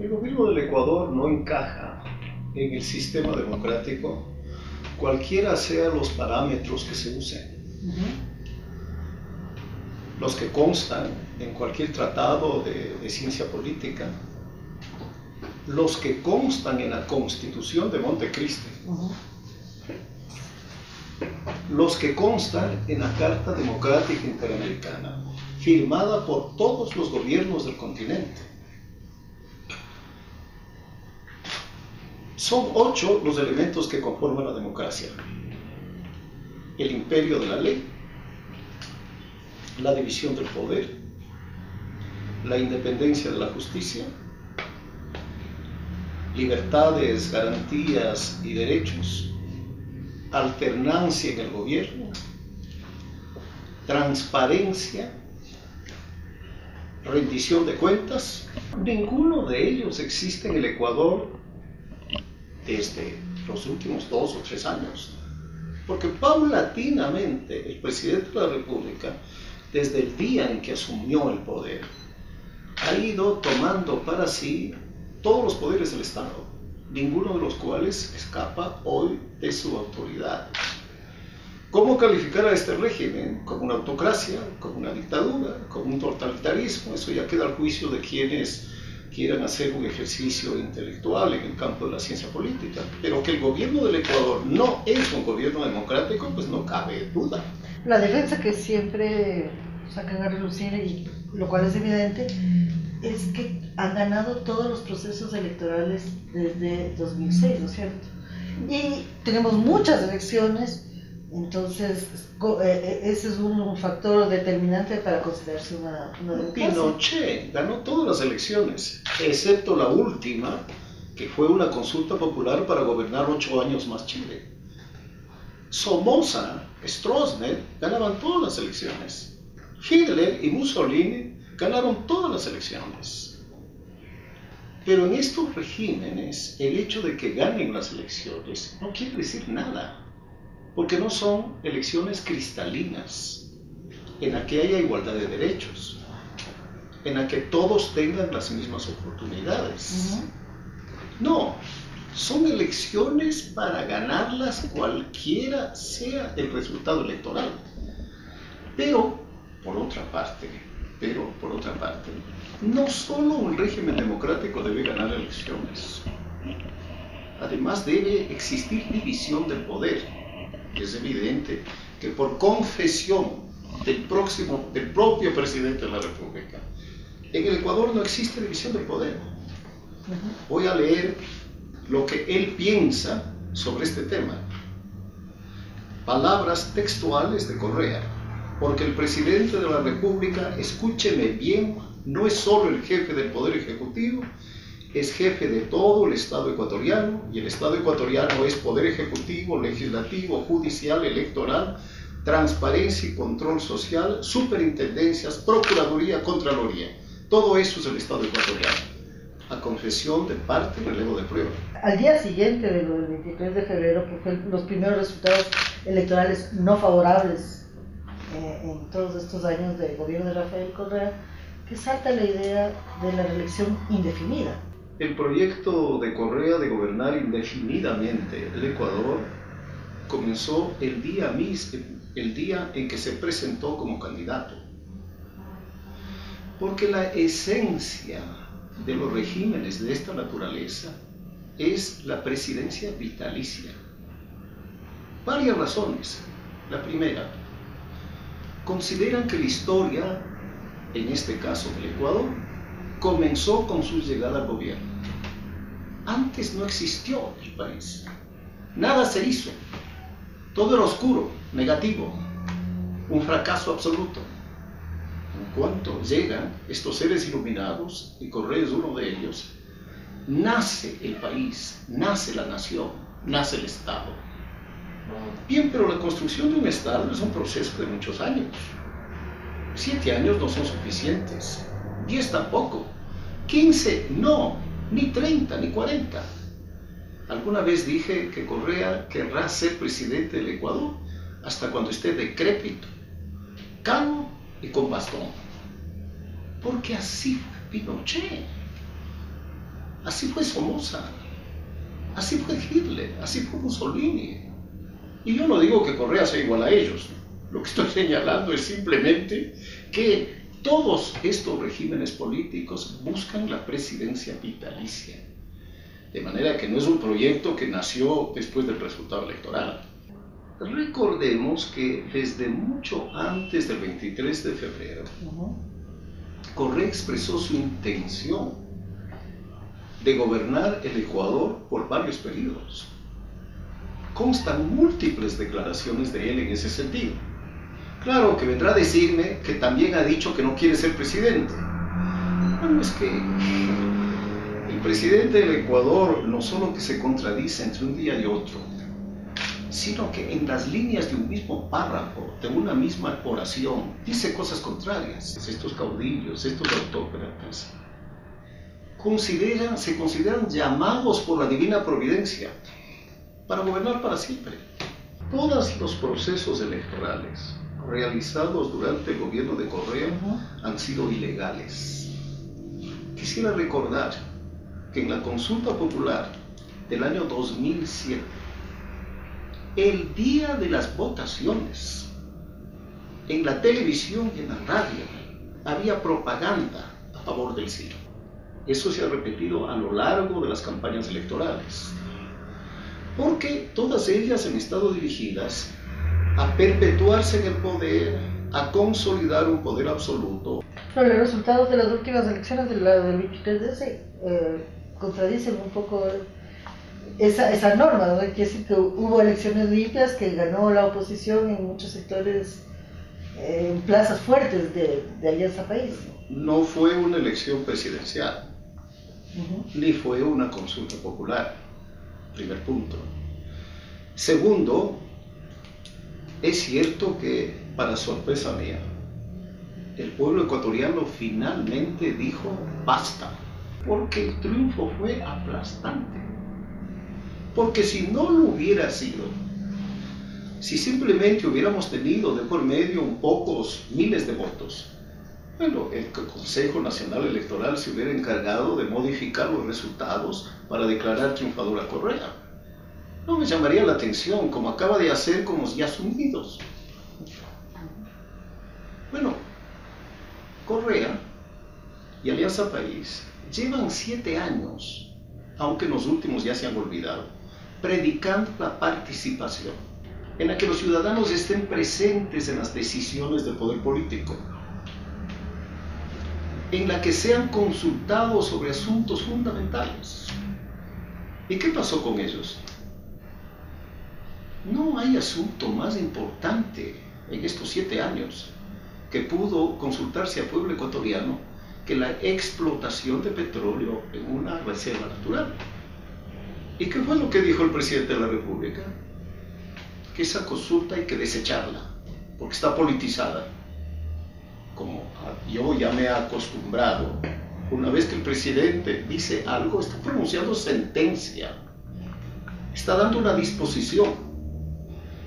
El gobierno del Ecuador no encaja en el sistema democrático, cualquiera sean los parámetros que se usen. Los que constan en cualquier tratado de ciencia política, los que constan en la Constitución de Montecristi, los que constan en la Carta Democrática Interamericana, firmada por todos los gobiernos del continente. Son 8 los elementos que conforman la democracia: el imperio de la ley, la división del poder, la independencia de la justicia, libertades, garantías y derechos, alternancia en el gobierno, transparencia, rendición de cuentas. Ninguno de ellos existe en el Ecuador desde los últimos 2 o 3 años, porque paulatinamente el presidente de la República, desde el día en que asumió el poder, ha ido tomando para sí todos los poderes del Estado, ninguno de los cuales escapa hoy de su autoridad. ¿Cómo calificar a este régimen? ¿Como una autocracia? ¿Como una dictadura? ¿Como un totalitarismo? Eso ya queda al juicio de quienes quieran hacer un ejercicio intelectual en el campo de la ciencia política. Pero que el gobierno del Ecuador no es un gobierno democrático, pues no cabe duda. La defensa que siempre sacan a relucir, y lo cual es evidente, es que han ganado todos los procesos electorales desde 2006, ¿no es cierto? Y tenemos muchas elecciones, entonces ese es un factor determinante para considerarse una democracia. Pinochet ganó todas las elecciones, excepto la última, que fue una consulta popular para gobernar 8 años más Chile. Somoza, Stroessner ganaban todas las elecciones. Hitler y Mussolini ganaron todas las elecciones. Pero en estos regímenes, el hecho de que ganen las elecciones no quiere decir nada, porque no son elecciones cristalinas, en las que haya igualdad de derechos, en las que todos tengan las mismas oportunidades. No, son elecciones para ganarlas cualquiera sea el resultado electoral. Pero, por otra parte, no solo un régimen democrático debe ganar elecciones. Además debe existir división del poder. Es evidente que por confesión del propio presidente de la República, en el Ecuador no existe división del poder. Voy a leer lo que él piensa sobre este tema. Palabras textuales de Correa. Porque el presidente de la República, escúcheme bien, no es solo el jefe del Poder Ejecutivo, es jefe de todo el Estado ecuatoriano, y el Estado ecuatoriano es Poder Ejecutivo, Legislativo, Judicial, Electoral, Transparencia y Control Social, Superintendencias, Procuraduría, Contraloría. Todo eso es el Estado ecuatoriano. A confesión de parte y relevo de prueba. Al día siguiente del 23 de febrero, que fueron los primeros resultados electorales no favorables en todos estos años de gobierno de Rafael Correa, que salta la idea de la reelección indefinida. El proyecto de Correa de gobernar indefinidamente el Ecuador comenzó el día en que se presentó como candidato. Porque la esencia de los regímenes de esta naturaleza es la presidencia vitalicia. Varias razones. La primera, consideran que la historia, en este caso del Ecuador, comenzó con su llegada al gobierno. Antes no existió el país. Nada se hizo. Todo era oscuro, negativo, un fracaso absoluto. En cuanto llegan estos seres iluminados, y Correa es uno de ellos, nace el país, nace la nación, nace el Estado. Bien, pero la construcción de un Estado es un proceso de muchos años. 7 años no son suficientes, 10 tampoco, 15 no, ni 30, ni 40. Alguna vez dije que Correa querrá ser presidente del Ecuador hasta cuando esté decrépito, calvo y con bastón. Porque así fue Pinochet. así fue Somoza, así fue Hitler, así fue Mussolini. Y yo no digo que Correa sea igual a ellos, lo que estoy señalando es simplemente que todos estos regímenes políticos buscan la presidencia vitalicia, de manera que no es un proyecto que nació después del resultado electoral. Recordemos que desde mucho antes del 23 de febrero, Correa expresó su intención de gobernar el Ecuador por varios periodos. Constan múltiples declaraciones de él en ese sentido. Claro que vendrá a decirme que también ha dicho que no quiere ser presidente. Bueno, es que el presidente del Ecuador no solo que se contradice entre un día y otro, sino que en las líneas de un mismo párrafo, de una misma oración, dice cosas contrarias. Estos caudillos, estos autócratas, se consideran llamados por la divina providencia para gobernar para siempre. Todos los procesos electorales realizados durante el gobierno de Correa han sido ilegales. Quisiera recordar que en la consulta popular del año 2007, el día de las votaciones, en la televisión y en la radio había propaganda a favor del sí. Eso se ha repetido a lo largo de las campañas electorales, porque todas ellas han estado dirigidas a perpetuarse en el poder, a consolidar un poder absoluto. Pero los resultados de las últimas elecciones del 23 de ese contradicen un poco esa norma, ¿no? Quiere decir que hubo elecciones limpias, que ganó la oposición en muchos sectores, en plazas fuertes de Alianza País. No fue una elección presidencial, ni fue una consulta popular, primer punto. Segundo, es cierto que, para sorpresa mía, el pueblo ecuatoriano finalmente dijo basta, porque el triunfo fue aplastante. Porque si no lo hubiera sido, si simplemente hubiéramos tenido de por medio pocos miles de votos, bueno, el Consejo Nacional Electoral se hubiera encargado de modificar los resultados para declarar triunfador a Correa. No me llamaría la atención, como acaba de hacer con los ya sumidos. Bueno, Correa y Alianza País llevan 7 años, aunque en los últimos ya se han olvidado, predicando la participación, en la que los ciudadanos estén presentes en las decisiones del poder político, en la que sean consultados sobre asuntos fundamentales. ¿Y qué pasó con ellos? No hay asunto más importante en estos 7 años que pudo consultarse al pueblo ecuatoriano que la explotación de petróleo en una reserva natural. ¿Y qué fue lo que dijo el presidente de la República? Que esa consulta hay que desecharla, porque está politizada. Como yo ya me he acostumbrado, una vez que el presidente dice algo, está pronunciando sentencia, está dando una disposición.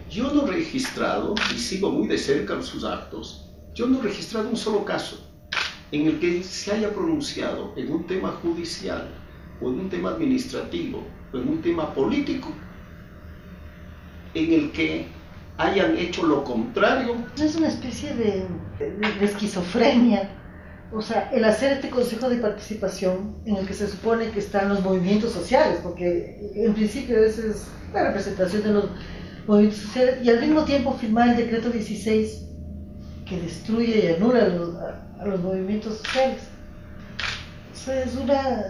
Yo no he registrado, y sigo muy de cerca sus actos, yo no he registrado un solo caso en el que se haya pronunciado en un tema judicial, o en un tema administrativo, o en un tema político, en el que hayan hecho lo contrario. Es una especie de esquizofrenia. O sea, el hacer este consejo de participación en el que se supone que están los movimientos sociales, porque en principio esa es la representación de los movimientos sociales, y al mismo tiempo firmar el decreto 16 que destruye y anula a los movimientos sociales. O sea, es una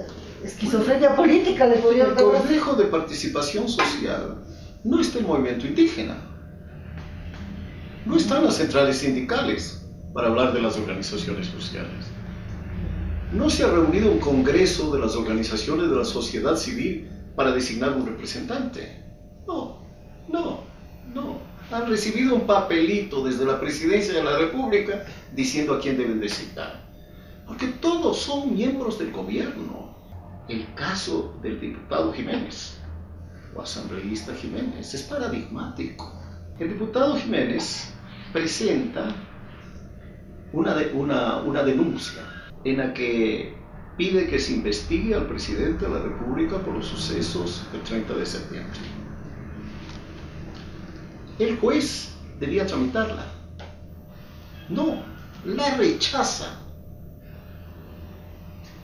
esquizofrenia política del gobierno. El Consejo de Participación Social no está el movimiento indígena, no están las centrales sindicales para hablar de las organizaciones sociales. No se ha reunido un congreso de las organizaciones de la sociedad civil para designar un representante. No. Han recibido un papelito desde la Presidencia de la República diciendo a quién deben designar. Porque todos son miembros del gobierno. El caso del diputado Jiménez, o asambleísta Jiménez, es paradigmático. El diputado Jiménez presenta una denuncia en la que pide que se investigue al presidente de la República por los sucesos del 30 de septiembre. El juez debía tramitarla. No, la rechaza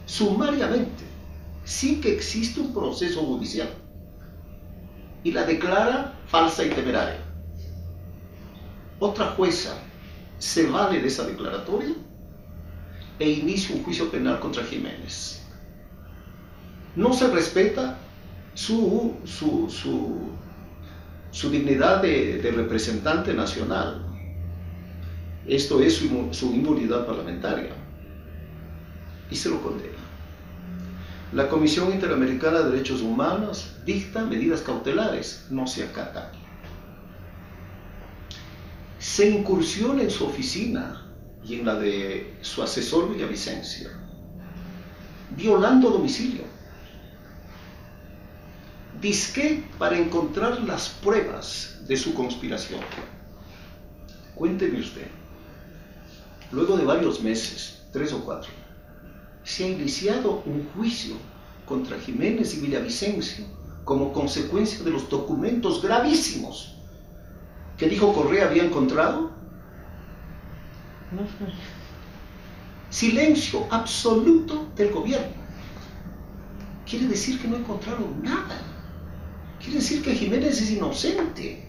sumariamente, sin que exista un proceso judicial, y la declara falsa y temeraria. Otra jueza se vale de esa declaratoria e inicia un juicio penal contra Jiménez. No se respeta su dignidad de representante nacional. Esto es su inmunidad parlamentaria. Y se lo condena. La Comisión Interamericana de Derechos Humanos dicta medidas cautelares, no se acatan. Se incursiona en su oficina y en la de su asesor Villavicencio, violando domicilio. Disque para encontrar las pruebas de su conspiración. Cuénteme usted, luego de varios meses, 3 o 4, se ha iniciado un juicio contra Jiménez y Villavicencio como consecuencia de los documentos gravísimos que dijo Correa había encontrado. Silencio absoluto del gobierno. Quiere decir que no encontraron nada. Quiere decir que Jiménez es inocente,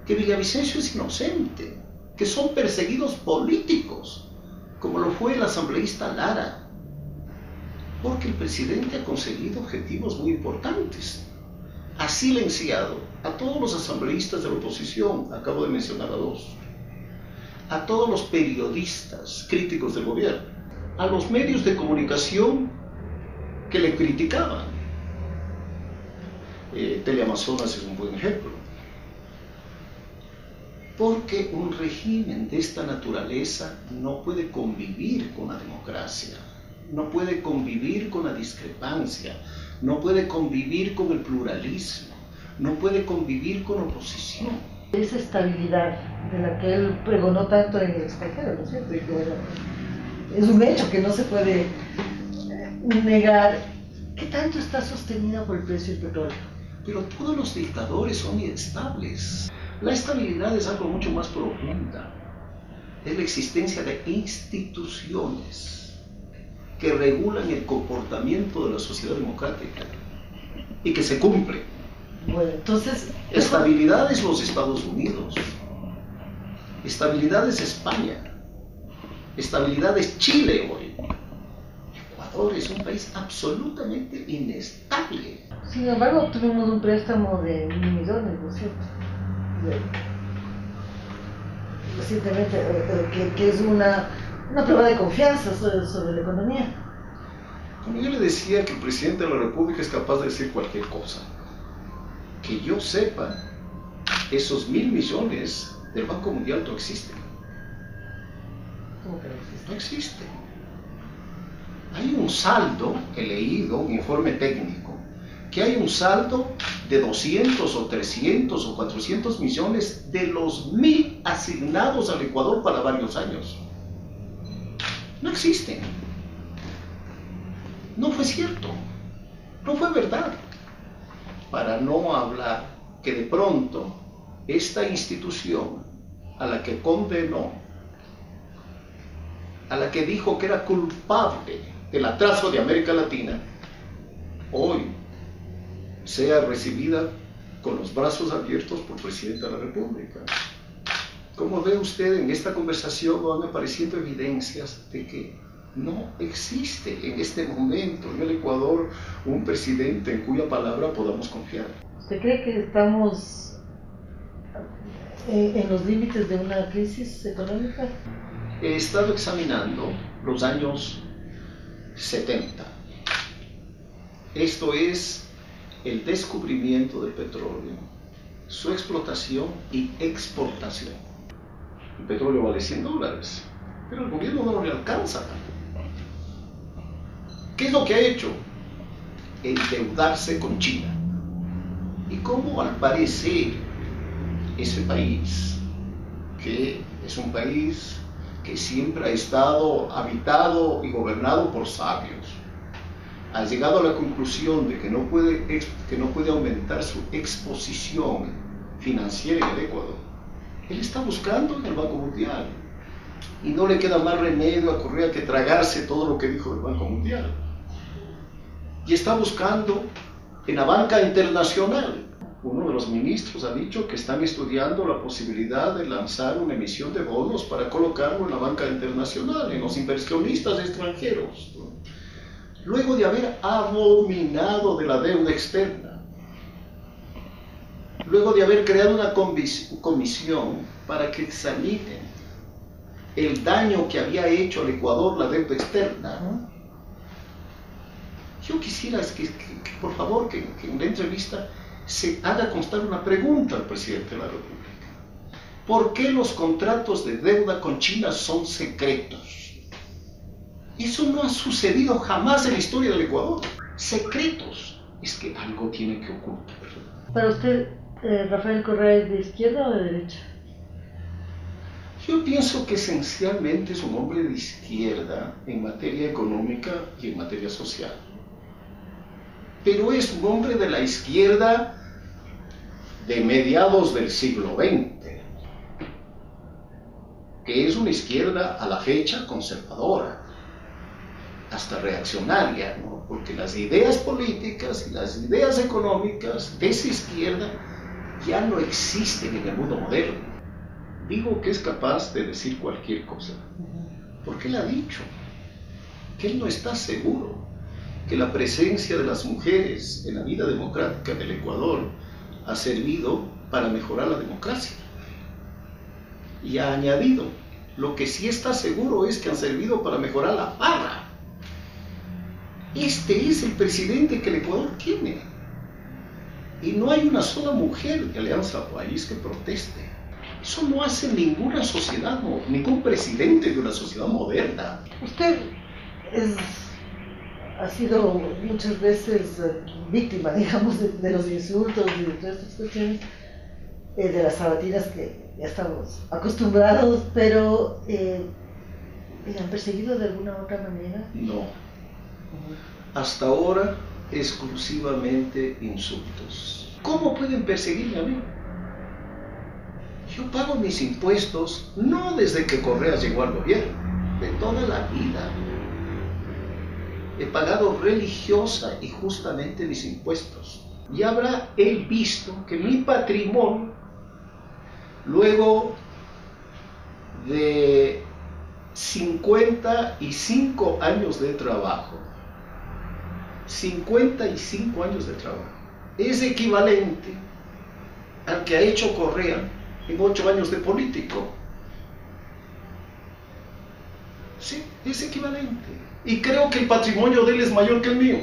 que Villavicencio es inocente, que son perseguidos políticos, como lo fue el asambleísta Lara, porque el presidente ha conseguido objetivos muy importantes. Ha silenciado a todos los asambleístas de la oposición, acabo de mencionar a 2, a todos los periodistas críticos del gobierno, a los medios de comunicación que le criticaban. Teleamazonas es un buen ejemplo. Porque un régimen de esta naturaleza no puede convivir con la democracia, no puede convivir con la discrepancia, no puede convivir con el pluralismo, no puede convivir con oposición. Esa estabilidad de la que él pregonó tanto en el extranjero, ¿no es cierto? Y que, bueno, es un hecho que no se puede negar. ¿Qué tanto está sostenida por el precio del petróleo? Pero todos los dictadores son inestables. La estabilidad es algo mucho más profunda. Es la existencia de instituciones que regulan el comportamiento de la sociedad democrática y que se cumplen. Bueno, entonces... Estabilidad es los Estados Unidos. Estabilidad es España. Estabilidad es Chile hoy. Ecuador es un país absolutamente inestable. Sin embargo, obtuvimos un préstamo de 1.000 millones, ¿no es cierto? Recientemente, que es una prueba de confianza sobre la economía. Como yo le decía que el presidente de la República es capaz de decir cualquier cosa. Que yo sepa, esos 1.000 millones del Banco Mundial no existen. ¿Cómo que no existe? No existen. Hay un saldo, he leído un informe técnico, que hay un saldo de 200 o 300 o 400 millones de los 1.000 asignados al Ecuador para varios años. No existen. No fue cierto. No fue verdad. Para no hablar que de pronto esta institución a la que condenó, a la que dijo que era culpable del atraso de América Latina, hoy sea recibida con los brazos abiertos por el presidente de la República. Como ve usted, en esta conversación van apareciendo evidencias de que no existe en este momento en el Ecuador un presidente en cuya palabra podamos confiar. ¿Usted cree que estamos en los límites de una crisis económica? He estado examinando los años 70. Esto es el descubrimiento del petróleo, su explotación y exportación. El petróleo vale $100, pero el gobierno no le alcanza. ¿Qué es lo que ha hecho? Endeudarse con China. Y como al parecer ese país, que es un país que siempre ha estado habitado y gobernado por sabios, ha llegado a la conclusión de que no puede aumentar su exposición financiera en el Ecuador, él está buscando en el Banco Mundial. Y no le queda más remedio a Correa que tragarse todo lo que dijo el Banco Mundial. Y está buscando en la banca internacional. Uno de los ministros ha dicho que están estudiando la posibilidad de lanzar una emisión de bonos para colocarlo en la banca internacional, en los inversionistas extranjeros, ¿no? Luego de haber abominado de la deuda externa, luego de haber creado una comisión para que examine el daño que había hecho al Ecuador la deuda externa, ¿no? Yo quisiera que por favor, que en la entrevista se haga constar una pregunta al presidente de la República. ¿Por qué los contratos de deuda con China son secretos? Eso no ha sucedido jamás en la historia del Ecuador. Secretos. Es que algo tiene que ocultar. Para usted, Rafael Correa, ¿es de izquierda o de derecha? Yo pienso que esencialmente es un hombre de izquierda en materia económica y en materia social. Pero es un hombre de la izquierda de mediados del siglo XX, que es una izquierda a la fecha conservadora, hasta reaccionaria, ¿no? Porque las ideas políticas y las ideas económicas de esa izquierda ya no existen en el mundo moderno. Digo que es capaz de decir cualquier cosa, porque él ha dicho que él no está seguro que la presencia de las mujeres en la vida democrática del Ecuador ha servido para mejorar la democracia. Y ha añadido, lo que sí está seguro es que han servido para mejorar la farra. Este es el presidente que el Ecuador tiene. Y no hay una sola mujer de Alianza País que proteste. Eso no hace ninguna sociedad, ningún presidente de una sociedad moderna. Usted ha sido muchas veces víctima, digamos, de los insultos y de todas estas cuestiones, de las sabatinas que ya estamos acostumbrados, pero ¿le han perseguido de alguna otra manera? No. Hasta ahora, exclusivamente insultos. ¿Cómo pueden perseguirme a mí? Yo pago mis impuestos no desde que Correa llegó al gobierno, de toda la vida. He pagado religiosa y justamente mis impuestos. Y habrá él visto que mi patrimonio, luego de 55 años de trabajo, 55 años de trabajo, es equivalente al que ha hecho Correa en 8 años de político. Sí, es equivalente. Y creo que el patrimonio de él es mayor que el mío.